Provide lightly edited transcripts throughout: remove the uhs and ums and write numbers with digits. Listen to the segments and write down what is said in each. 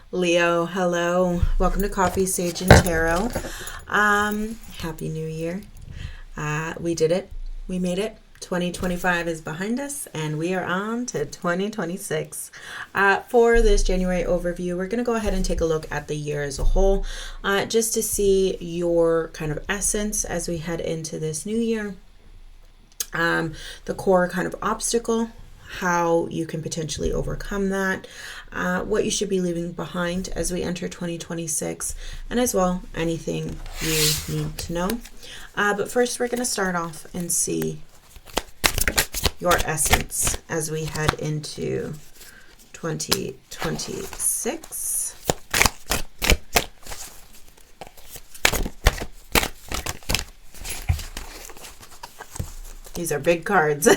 Leo, hello. Welcome to Coffee, Sage, and Tarot. Happy New Year. We did it. We made it. 2025 is behind us, and we are on to 2026. For this January overview, we're going to go ahead and take a look at the year as a whole, just to see your kind of essence as we head into this new year. The core kind of obstacle, how you can potentially overcome that, what you should be leaving behind as we enter 2026, and as well, anything you need to know. But first, we're going to start off and see your essence as we head into 2026. These are big cards.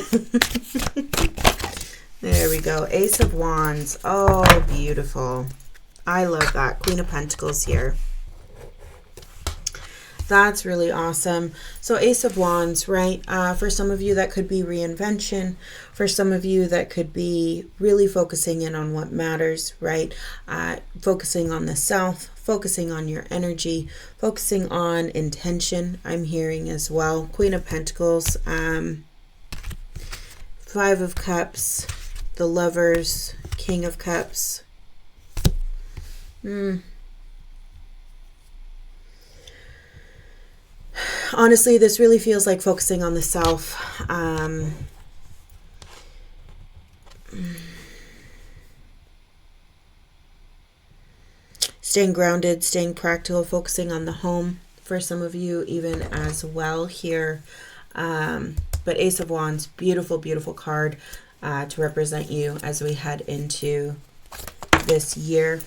There we go. Ace of Wands. Oh, beautiful. I love that. Queen of Pentacles here. That's really awesome. So Ace of Wands, right? For some of you, that could be reinvention. For some of you, that could be really focusing in on what matters, right? Focusing on the self, focusing on your energy, focusing on intention, I'm hearing as well. Queen of Pentacles, Five of Cups, the Lovers, King of Cups. Honestly, this really feels like focusing on the self. Staying grounded, staying practical, focusing on the home for some of you even as well here. But Ace of Wands, beautiful, beautiful card to represent you as we head into this year.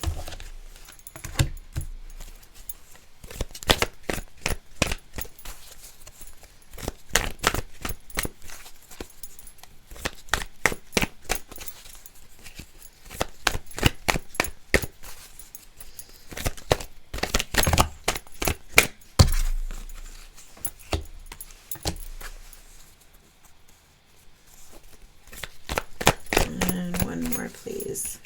Please.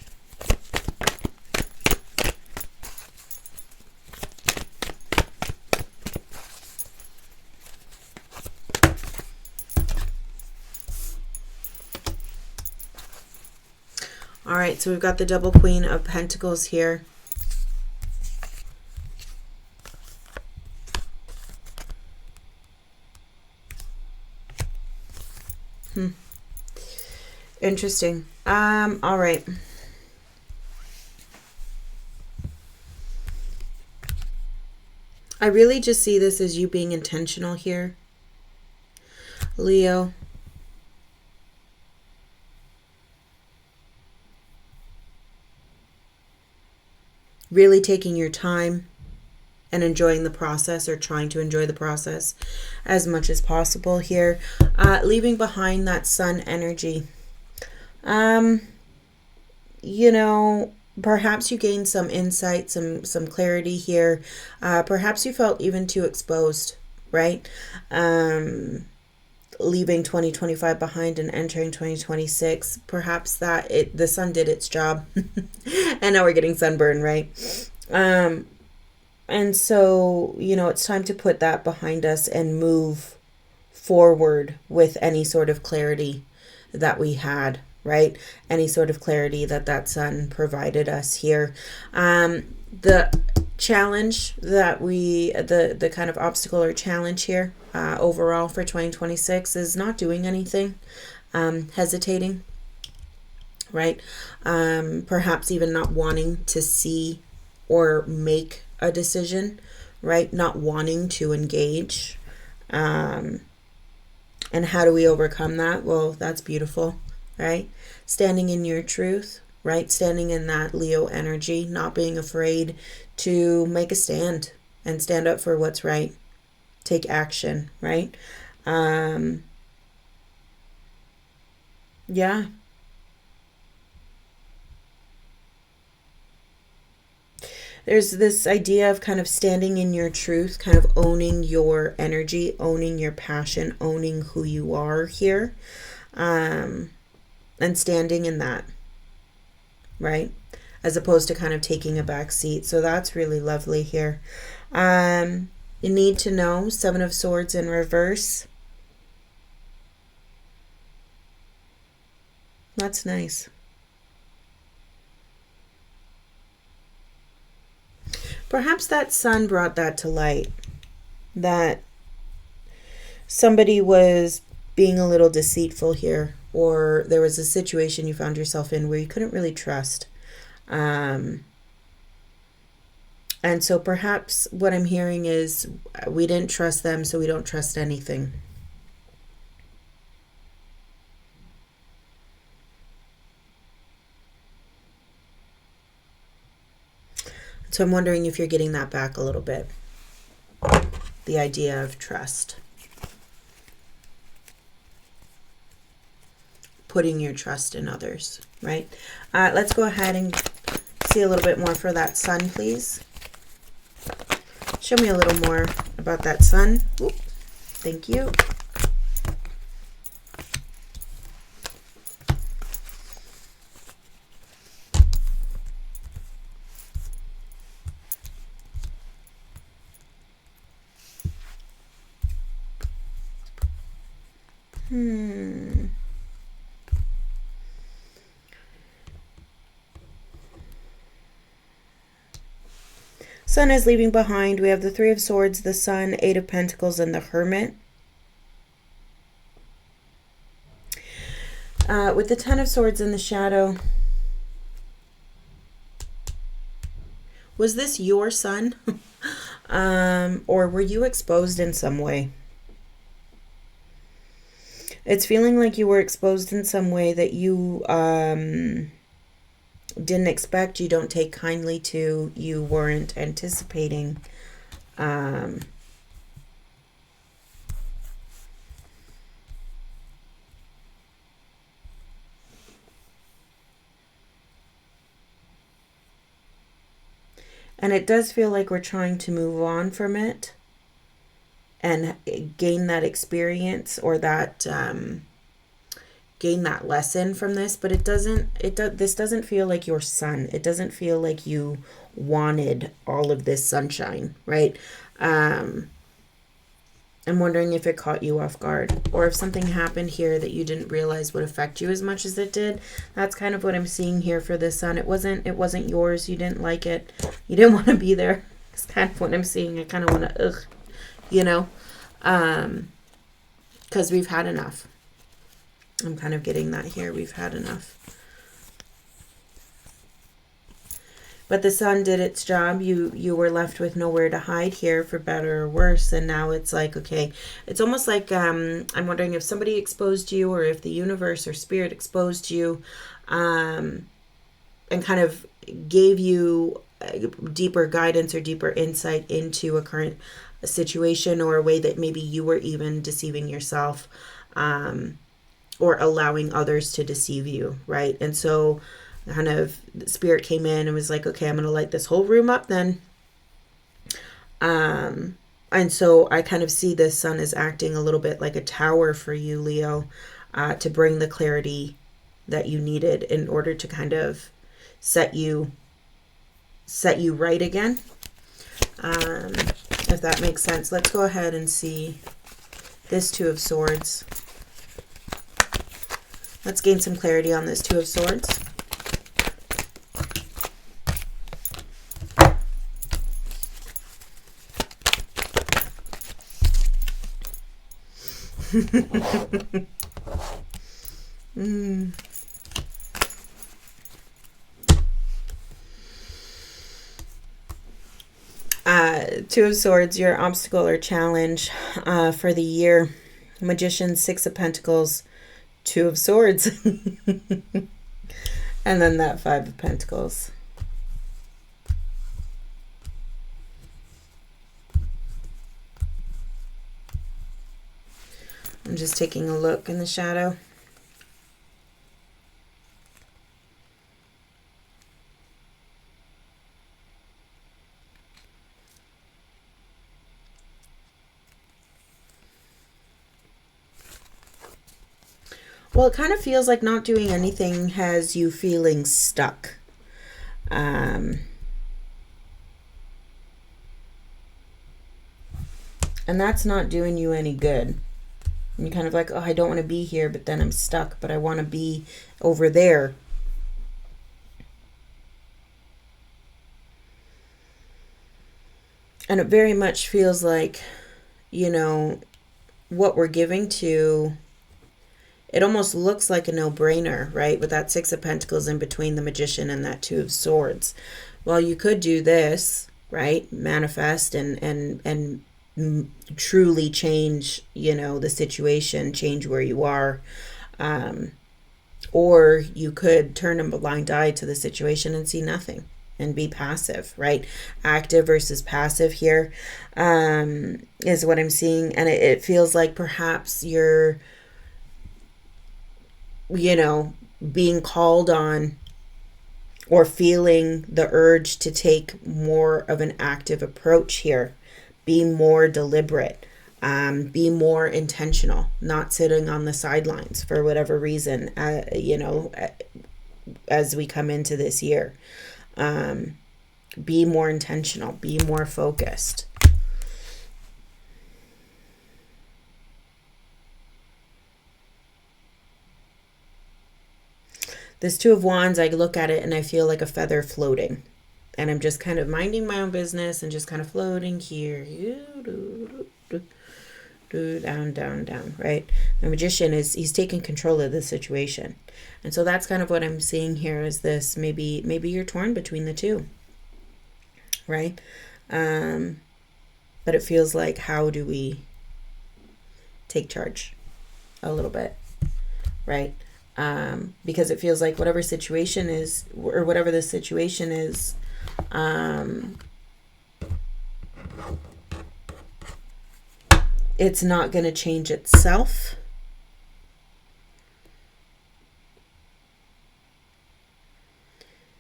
All right, so we've got the double Queen of Pentacles here. Interesting. All right. I really just see this as you being intentional here, Leo. Really taking your time and enjoying the process, or trying to enjoy the process as much as possible here. Leaving behind that sun energy. You know, perhaps you gained some insight, some clarity here. Perhaps you felt even too exposed, right? Leaving 2025 behind and entering 2026. Perhaps that the sun did its job. And now we're getting sunburn, right? And so, you know, it's time to put that behind us and move forward with any sort of clarity that we had, right? Any sort of clarity that sun provided us here. The challenge that the kind of obstacle or challenge here overall for 2026 is not doing anything, hesitating, right? Perhaps even not wanting to see or make a decision, right? Not wanting to engage. And how do we overcome that? Well, that's beautiful, right? Standing in your truth, right? Standing in that Leo energy, not being afraid to make a stand and stand up for what's right. Take action, right? Yeah. There's this idea of kind of standing in your truth, kind of owning your energy, owning your passion, owning who you are here, and standing in that, right? as opposed to kind of taking a back seat. So that's really lovely here. You need to know, Seven of Swords in reverse. That's nice. Perhaps that sun brought that to light, that somebody was being a little deceitful here, or there was a situation you found yourself in where you couldn't really trust. And so perhaps what I'm hearing is we didn't trust them, so we don't trust anything. So I'm wondering if you're getting that back a little bit. The idea of trust. Putting your trust in others, right? Let's go ahead and see a little bit more for that sun, please. Show me a little more about that sun. Ooh, thank you. Sun is leaving behind. We have the Three of Swords, the Sun, Eight of Pentacles, and the Hermit. With the Ten of Swords in the shadow. Was this your sun? Or were you exposed in some way? It's feeling like you were exposed in some way that you didn't expect, you don't take kindly to, you weren't anticipating. And it does feel like we're trying to move on from it and gain that experience, or that gain that lesson from this, but this doesn't feel like your sun. It doesn't feel like you wanted all of this sunshine, right? I'm wondering if it caught you off guard, or if something happened here that you didn't realize would affect you as much as it did. That's kind of what I'm seeing here for this sun. It wasn't yours. You didn't like it. You didn't want to be there. It's kind of what I'm seeing. I kind of want to, you know, because we've had enough. I'm kind of getting that here. We've had enough. But the sun did its job. You were left with nowhere to hide here, for better or worse. And now it's like, okay, it's almost like I'm wondering if somebody exposed you, or if the universe or spirit exposed you, and kind of gave you deeper guidance or deeper insight into a current situation, or a way that maybe you were even deceiving yourself, or allowing others to deceive you, right? And so kind of the spirit came in and was like, okay, I'm going to light this whole room up then. And so I kind of see this sun as acting a little bit like a tower for you, Leo, to bring the clarity that you needed in order to kind of set you right again. If that makes sense. Let's go ahead and see this Two of Swords. Let's gain some clarity on this Two of Swords. Two of Swords, your obstacle or challenge for the year. Magician, Six of Pentacles, Two of Swords. And then that Five of Pentacles. I'm just taking a look in the shadow. Well, it kind of feels like not doing anything has you feeling stuck. And that's not doing you any good. And you're kind of like, oh, I don't want to be here, but then I'm stuck, but I want to be over there. And it very much feels like, you know, what we're giving to, it almost looks like a no-brainer, right? With that Six of Pentacles in between the Magician and that Two of Swords. Well, you could do this, right? Manifest and truly change, you know, the situation, change where you are. Or you could turn a blind eye to the situation and see nothing and be passive, right? Active versus passive here is what I'm seeing. And it feels like perhaps you're, you know, being called on or feeling the urge to take more of an active approach here. Be more deliberate. Be more intentional, not sitting on the sidelines for whatever reason, you know, as we come into this year. Be more intentional, be more focused. This Two of Wands, I look at it and I feel like a feather floating. And I'm just kind of minding my own business and just kind of floating here. Down, down, down, right? The Magician he's taking control of the situation. And so that's kind of what I'm seeing here is this, maybe you're torn between the two, right? But it feels like, how do we take charge a little bit, right? Because it feels like whatever situation is, or whatever the situation is, it's not going to change itself.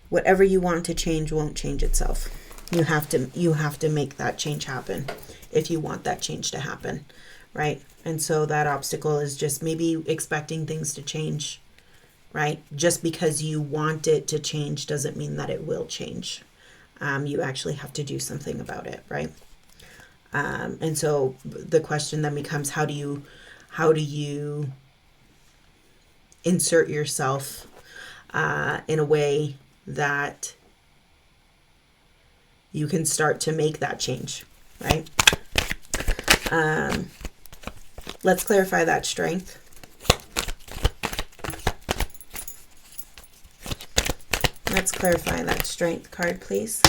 Whatever you want to change won't change itself. You have to make that change happen if you want that change to happen, right? And so that obstacle is just maybe expecting things to change, right? Just because you want it to change doesn't mean that it will change. You actually have to do something about it, right? And so the question then becomes, how do you insert yourself in a way that you can start to make that change, right? Let's clarify that strength. Let's clarify that strength card, please.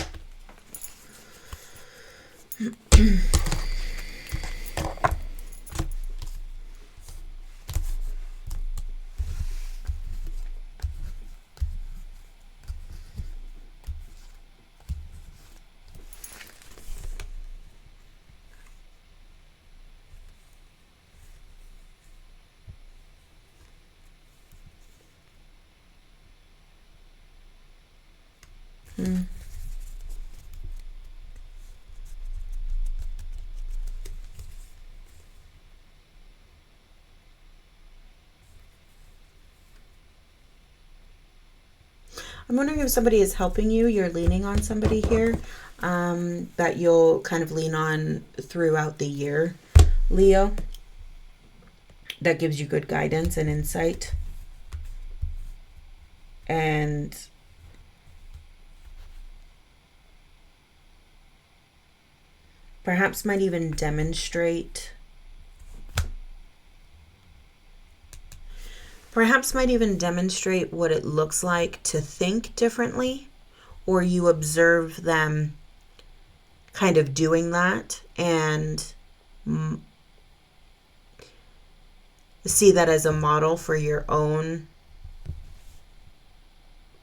I'm wondering if somebody is helping you. You're leaning on somebody here that you'll kind of lean on throughout the year, Leo. That gives you good guidance and insight. And perhaps might even demonstrate what it looks like to think differently, or you observe them kind of doing that and see that as a model for your own,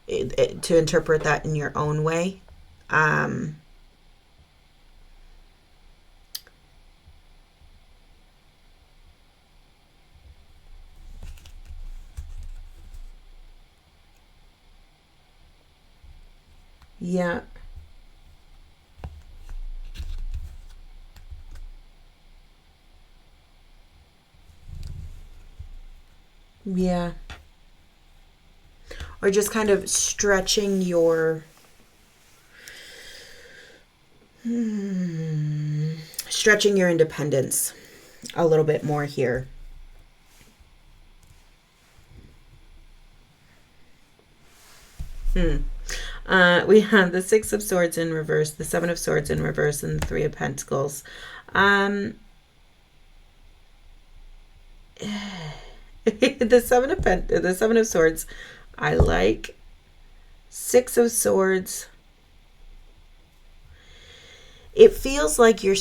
to interpret that in your own way. Yeah. Yeah. Or just kind of stretching your Stretching your independence a little bit more here. We have the Six of Swords in reverse, the Seven of Swords in reverse, and the Three of Pentacles. The Seven of Swords, I like. Six of Swords. It feels like you're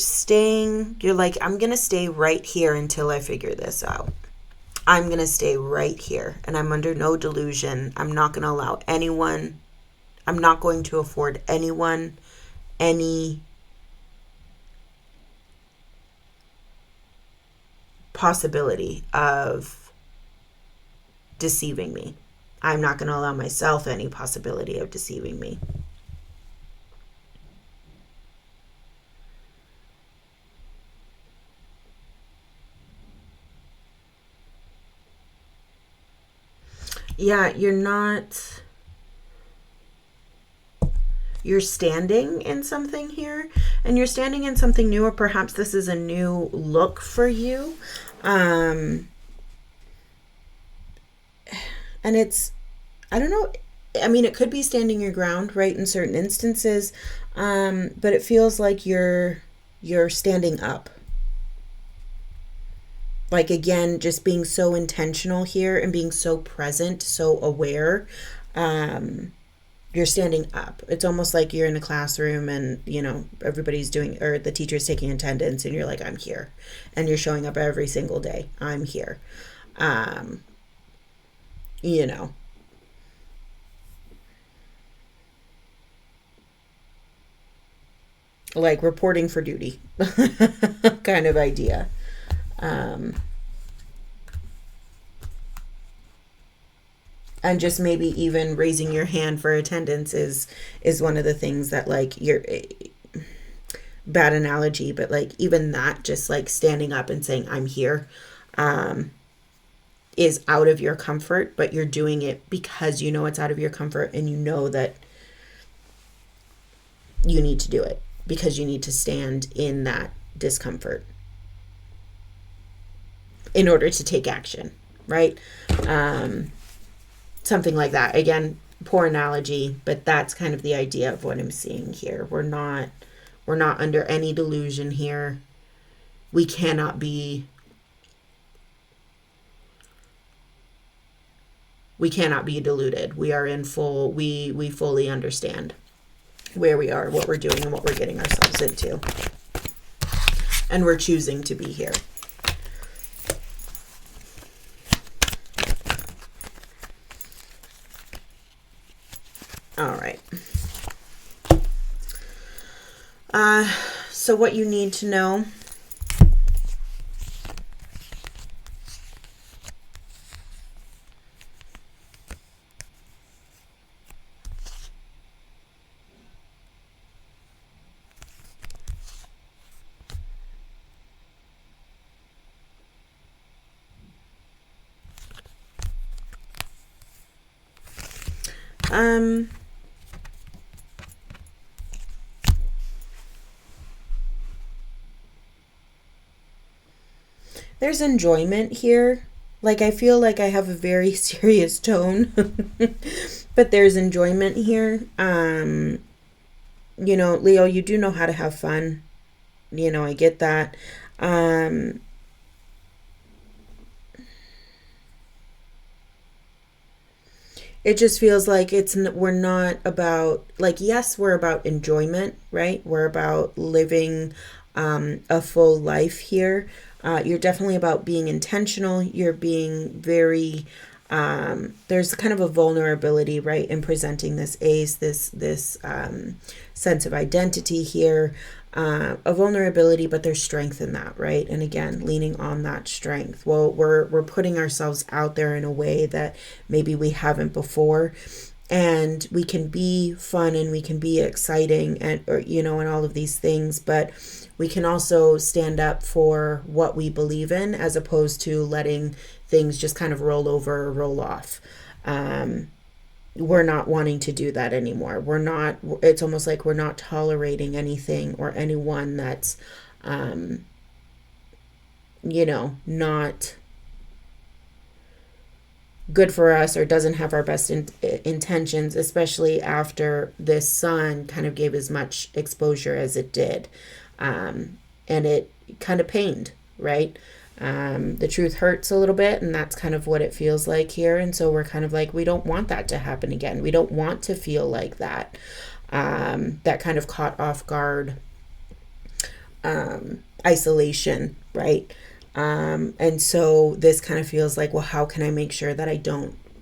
like, I'm going to stay right here until I figure this out. I'm going to stay right here, and I'm under no delusion. I'm not going to allow anyone, I'm not going to afford anyone any possibility of deceiving me. I'm not going to allow myself any possibility of deceiving me. Yeah, you're standing in something here, and you're standing in something new, or perhaps this is a new look for you. And it's, I don't know, I mean, it could be standing your ground, right, in certain instances, but it feels like you're standing up. Like, again, just being so intentional here and being so present, so aware. You're standing up. It's almost like you're in a classroom and, everybody's doing, or the teacher's taking attendance, and you're like, I'm here. And you're showing up every single day. I'm here. Like reporting for duty kind of idea. And just maybe even raising your hand for attendance is one of the things that, like, you're, bad analogy, but like even that, just like standing up and saying I'm here, is out of your comfort, but you're doing it because you know it's out of your comfort, and you know that you need to do it because you need to stand in that discomfort in order to take action, right? Something like that. Again, poor analogy, but that's kind of the idea of what I'm seeing here. We're not under any delusion here. We cannot be deluded. We are in full, we fully understand where we are, what we're doing, and what we're getting ourselves into. And we're choosing to be here. All right. So what you need to know. There's enjoyment here. Like, I feel like I have a very serious tone, but there's enjoyment here. Leo, you do know how to have fun. I get that. It just feels like we're not about, like, yes, we're about enjoyment, right? We're about living a full life here. You're definitely about being intentional. You're being very, there's kind of a vulnerability, right, in presenting this ace, this sense of identity here, a vulnerability, but there's strength in that, right? And again, leaning on that strength. Well, we're putting ourselves out there in a way that maybe we haven't before. And we can be fun and we can be exciting and all of these things, but we can also stand up for what we believe in, as opposed to letting things just kind of roll over or roll off. we're not wanting to do that anymore. It's almost like we're not tolerating anything or anyone that's, not good for us or doesn't have our best intentions, especially after this sun kind of gave as much exposure as it did. And it kind of pained, right? The truth hurts a little bit, and that's kind of what it feels like here. And so we're kind of like, we don't want that to happen again. We don't want to feel like that, that kind of caught off guard, isolation, right? And so this kind of feels like, well, how can I make sure that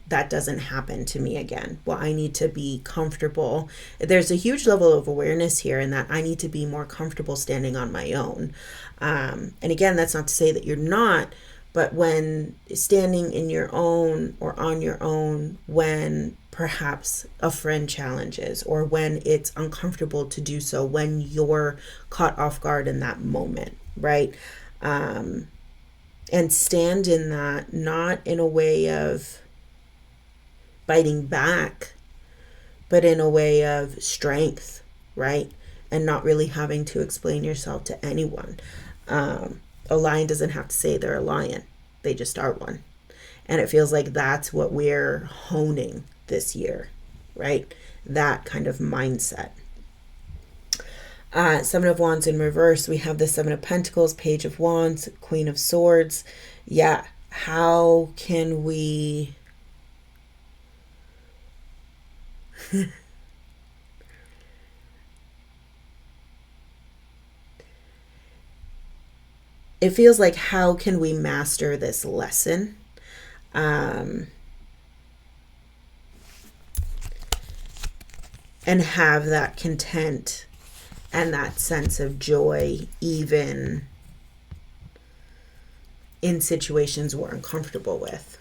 that doesn't happen to me again? Well, I need to be comfortable. There's a huge level of awareness here in that I need to be more comfortable standing on my own. And again, that's not to say that you're not, but when standing in your own or on your own, when perhaps a friend challenges or when it's uncomfortable to do so, when you're caught off guard in that moment, right? And stand in that, not in a way of biting back, but in a way of strength, right? And not really having to explain yourself to anyone. A lion doesn't have to say they're a lion. They just are one. And it feels like that's what we're honing this year, right? That kind of mindset. Seven of Wands in reverse, we have the Seven of Pentacles, Page of Wands, Queen of Swords. Yeah, how can we... It feels like, how can we master this lesson? And have that content and that sense of joy even in situations we're uncomfortable with,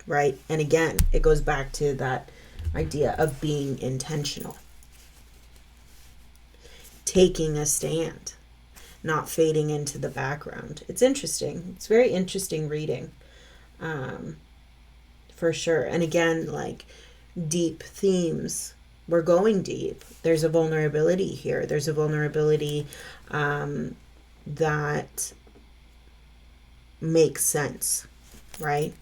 right? And again, it goes back to that idea of being intentional. Taking a stand, not fading into the background. It's interesting. It's very interesting reading, for sure. And again, like deep themes. We're going deep. There's a vulnerability here. There's a vulnerability that makes sense, right?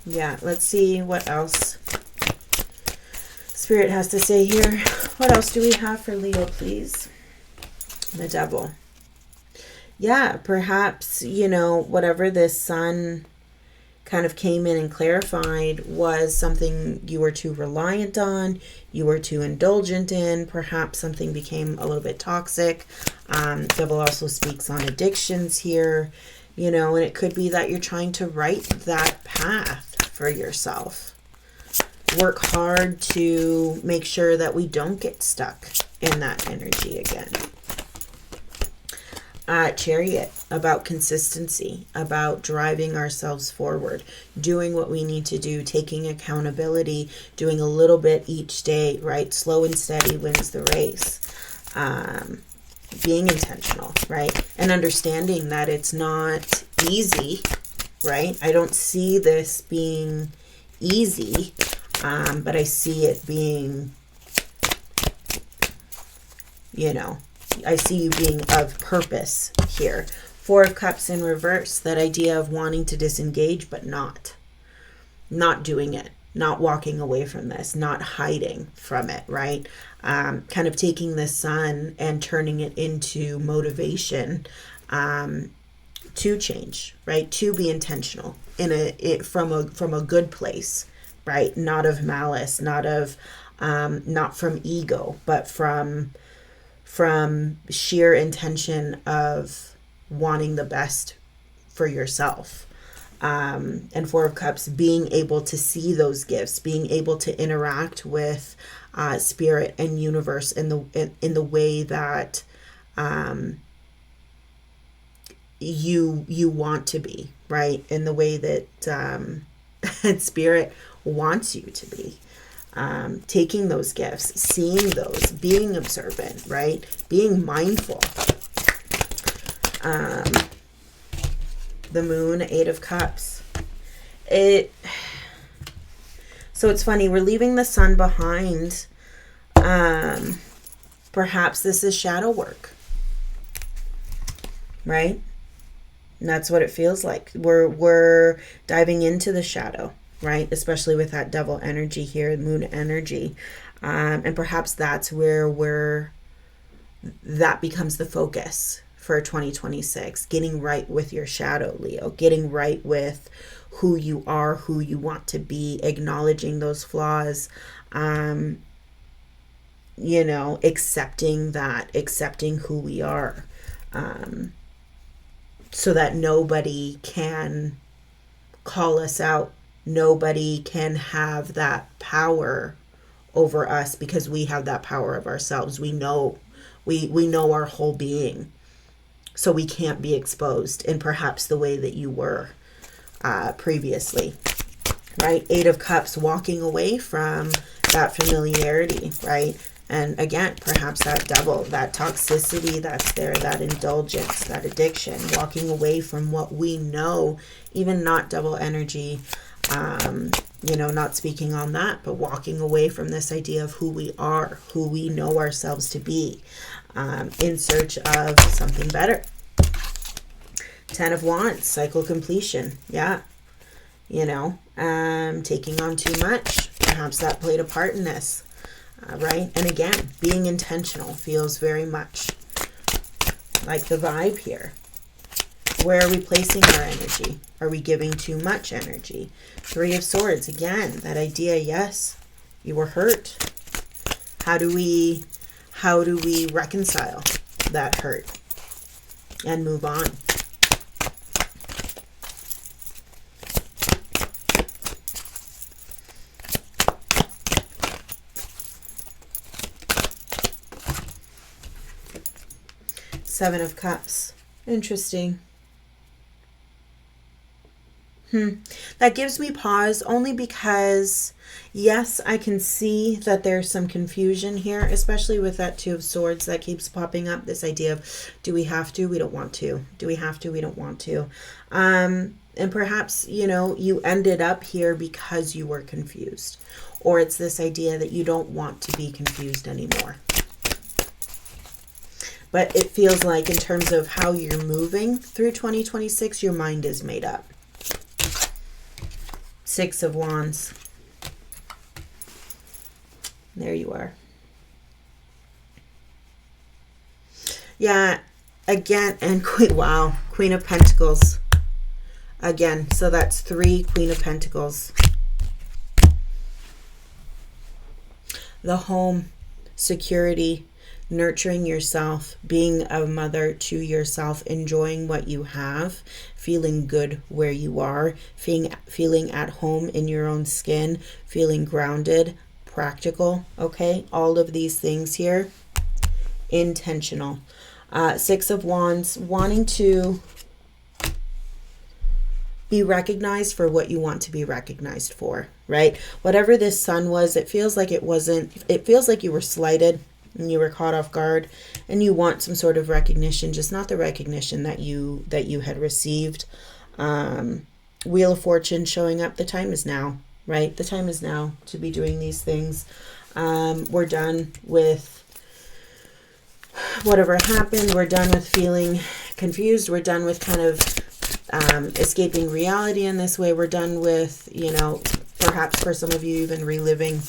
Yeah, let's see what else Spirit has to say here. What else do we have for Leo, please? The Devil. Yeah, perhaps, whatever this sun kind of came in and clarified was something you were too reliant on, you were too indulgent in, perhaps something became a little bit toxic. Devil also speaks on addictions here, and it could be that you're trying to write that path for yourself. Work hard to make sure that we don't get stuck in that energy again. Chariot, about consistency, about driving ourselves forward, doing what we need to do, taking accountability, doing a little bit each day, right? Slow and steady wins the race. Being intentional, right? And understanding that it's not easy, right? I don't see this being easy, but I see it being, I see you being of purpose here. Four of Cups in reverse, that idea of wanting to disengage, but not doing it, not walking away from this, not hiding from it, right? Kind of taking the sun and turning it into motivation to change, right? To be intentional from a good place, right? Not of malice, not from ego, but from sheer intention of wanting the best for yourself. And Four of Cups, being able to see those gifts, being able to interact with spirit and universe in the way that you want to be, right? In the way that spirit wants you to be. Taking those gifts, seeing those, being observant, right? Being mindful. The Moon, Eight of Cups. So it's funny, we're leaving the sun behind. Perhaps this is shadow work, right? And that's what it feels like. We're diving into the shadow, right? Especially with that devil energy here, moon energy. And perhaps that's where that becomes the focus for 2026. Getting right with your shadow, Leo. Getting right with who you are, who you want to be, acknowledging those flaws, accepting who we are, so that nobody can call us out. Nobody can have that power over us, because we have that power of ourselves. We know our whole being, so we can't be exposed in perhaps the way that you were previously, right? 8 of Cups, walking away from that familiarity, right? And again, perhaps that devil, that toxicity that's there, that indulgence, that addiction, walking away from what we know, even not double energy, not speaking on that, but walking away from this idea of who we are, who we know ourselves to be, in search of something better. 10 of Wands, cycle completion. Yeah. Taking on too much. Perhaps that played a part in this. Right? And again, being intentional feels very much like the vibe here. Where are we placing our energy? Are we giving too much energy? 3 of Swords, again, that idea, yes, you were hurt. How do we reconcile that hurt and move on? Seven of Cups. Interesting. That gives me pause, only because, yes, I can see that there's some confusion here, especially with that 2 of Swords that keeps popping up. This idea of, do we have to? We don't want to. Do we have to? We don't want to. And perhaps, you ended up here because you were confused. Or it's this idea that you don't want to be confused anymore. But it feels like, in terms of how you're moving through 2026, your mind is made up. 6 of Wands. There you are. Yeah, again, and Queen of Pentacles. Again, so that's 3 Queen of Pentacles. The home, security, nurturing yourself, being a mother to yourself, enjoying what you have, feeling good where you are, feeling at home in your own skin, feeling grounded, practical, okay? All of these things here, intentional. 6 of Wands, wanting to be recognized for what you want to be recognized for, right? Whatever this sun was, it feels like it feels like you were slighted, and you were caught off guard, and you want some sort of recognition, just not the recognition that you had received. Wheel of Fortune showing up. The time is now, right? The time is now to be doing these things. We're done with whatever happened. We're done with feeling confused. We're done with kind of escaping reality in this way. We're done with, perhaps for some of you, even reliving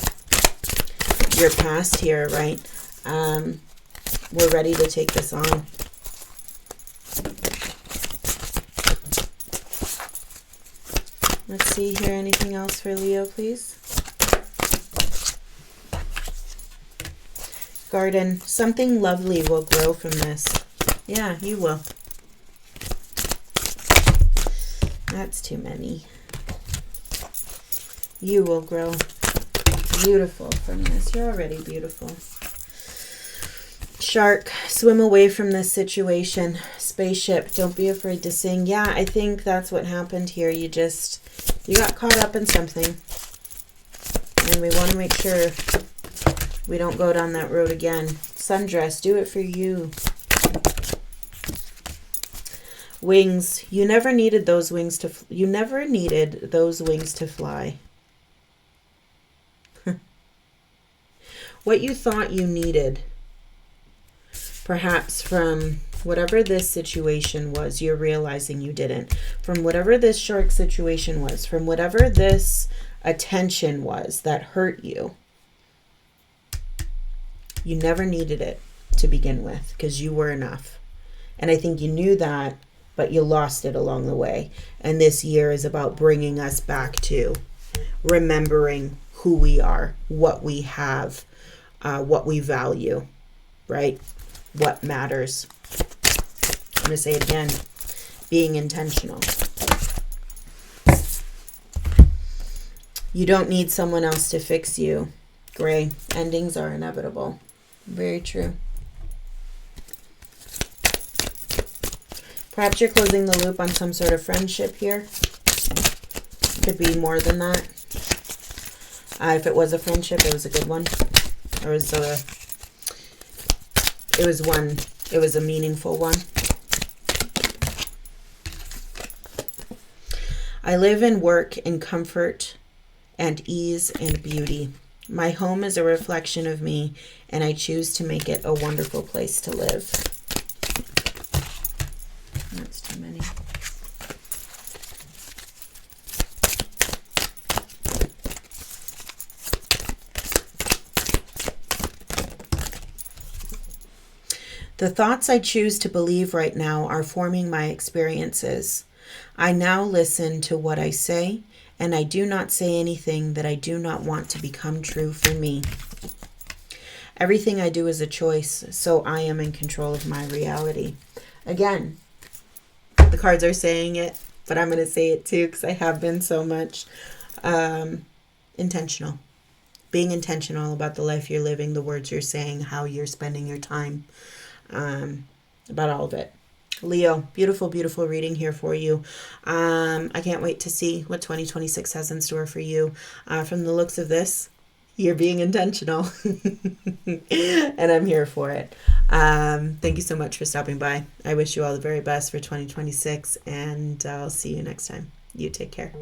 your past here, right? We're ready to take this on. Let's see here. Anything else for Leo, please? Garden. Something lovely will grow from this. Yeah, you will. That's too many. You will grow beautiful from this. You're already beautiful. Shark, swim away from this situation. Spaceship, don't be afraid to sing. Yeah, I think that's what happened here. You got caught up in something. And we want to make sure we don't go down that road again. Sundress, do it for you. Wings. You never needed those wings to fly. What you thought you needed, perhaps from whatever this situation was, you're realizing you didn't. From whatever this shark situation was, from whatever this attention was that hurt you, you never needed it to begin with because you were enough. And I think you knew that, but you lost it along the way. And this year is about bringing us back to remembering who we are, what we have, what we value, right? What matters. I'm going to say it again. Being intentional. You don't need someone else to fix you. Gray. Endings are inevitable. Very true. Perhaps you're closing the loop on some sort of friendship here. Could be more than that. If it was a friendship, it was a good one. It was a meaningful one. I live and work in comfort and ease and beauty. My home is a reflection of me, and I choose to make it a wonderful place to live. That's too many. The thoughts I choose to believe right now are forming my experiences. I now listen to what I say, and I do not say anything that I do not want to become true for me. Everything I do is a choice, so I am in control of my reality. Again, the cards are saying it, but I'm going to say it too because I have been so much. Intentional. Being intentional about the life you're living, the words you're saying, how you're spending your time. About all of it. Leo, beautiful, beautiful reading here for you. I can't wait to see what 2026 has in store for you. From the looks of this, you're being intentional. And I'm here for it. Thank you so much for stopping by. I wish you all the very best for 2026, and I'll see you next time. You take care.